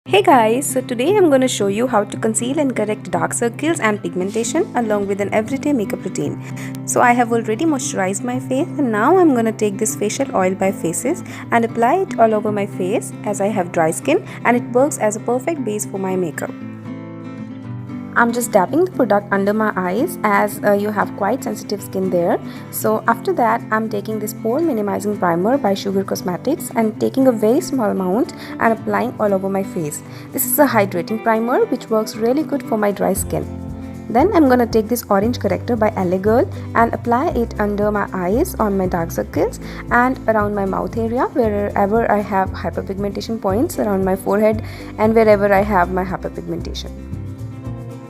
Hey guys, so today I'm going to show you how to conceal and correct dark circles and pigmentation along with an everyday makeup routine. So I have already moisturized my face and now I'm going to take this facial oil by Faces and apply it all over my face as I have dry skin, and it works as a perfect base for my makeup. I'm just dabbing the product under my eyes as you have quite sensitive skin there. So after that, I'm taking this pore minimizing primer by Sugar Cosmetics and taking a very small amount and applying all over my face. This is a hydrating primer which works really good for my dry skin. Then I'm gonna take this orange corrector by LA Girl and apply it under my eyes, on my dark circles and around my mouth area, wherever I have hyperpigmentation points, around my forehead and wherever I have my hyperpigmentation.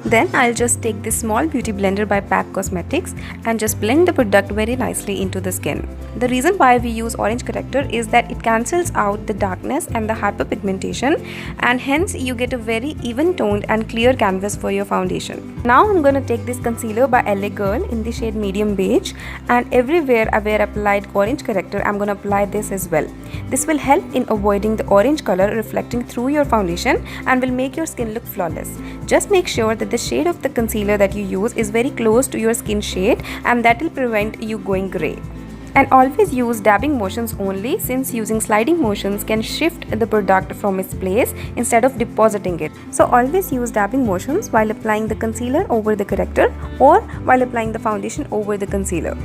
Then I'll just take this small beauty blender by PAC Cosmetics and just blend the product very nicely into the skin. The reason why we use orange corrector is that it cancels out the darkness and the hyperpigmentation, and hence you get a very even toned and clear canvas for your foundation. Now I'm gonna take this concealer by LA Girl in the shade medium beige, and everywhere where I applied orange corrector I'm gonna apply this as well. This will help in avoiding the orange color reflecting through your foundation and will make your skin look flawless. Just make sure that the shade of the concealer that you use is very close to your skin shade, and that will prevent you going grey. And always use dabbing motions only, since using sliding motions can shift the product from its place instead of depositing it. So always use dabbing motions while applying the concealer over the corrector or while applying the foundation over the concealer.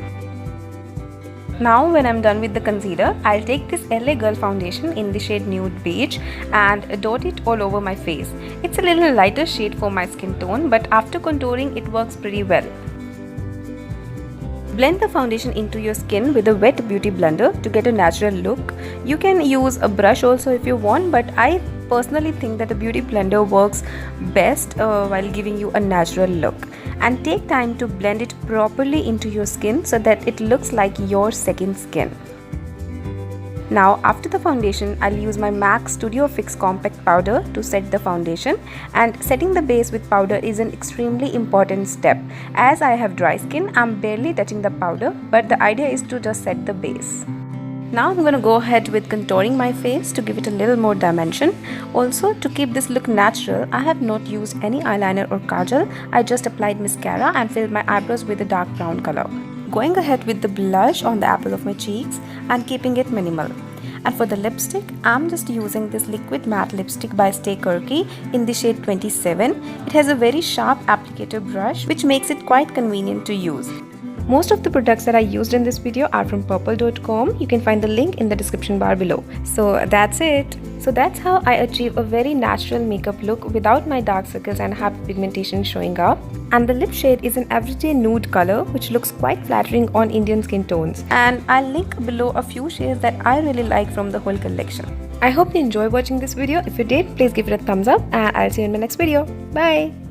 Now when I'm done with the concealer, I'll take this LA Girl foundation in the shade Nude Beige and dot it all over my face. It's a little lighter shade for my skin tone, but after contouring it works pretty well. Blend the foundation into your skin with a wet beauty blender to get a natural look. You can use a brush also if you want, but I personally think that a beauty blender works best while giving you a natural look. And take time to blend it properly into your skin so that it looks like your second skin. Now after the foundation, I'll use my MAC Studio Fix Compact Powder to set the foundation, and setting the base with powder is an extremely important step. As I have dry skin, I'm barely touching the powder, but the idea is to just set the base. Now I'm going to go ahead with contouring my face to give it a little more dimension. Also, to keep this look natural, I have not used any eyeliner or kajal. I just applied mascara and filled my eyebrows with a dark brown color. Going ahead with the blush on the apple of my cheeks and keeping it minimal. And for the lipstick, I'm just using this liquid matte lipstick by Quirky in the shade 27. It has a very sharp applicator brush which makes it quite convenient to use. Most of the products that I used in this video are from purple.com. You can find the link in the description bar below. So that's it. So that's how I achieve a very natural makeup look without my dark circles and hyperpigmentation showing up. And the lip shade is an everyday nude color which looks quite flattering on Indian skin tones. And I'll link below a few shades that I really like from the whole collection. I hope you enjoyed watching this video. If you did, please give it a thumbs up and I'll see you in my next video. Bye!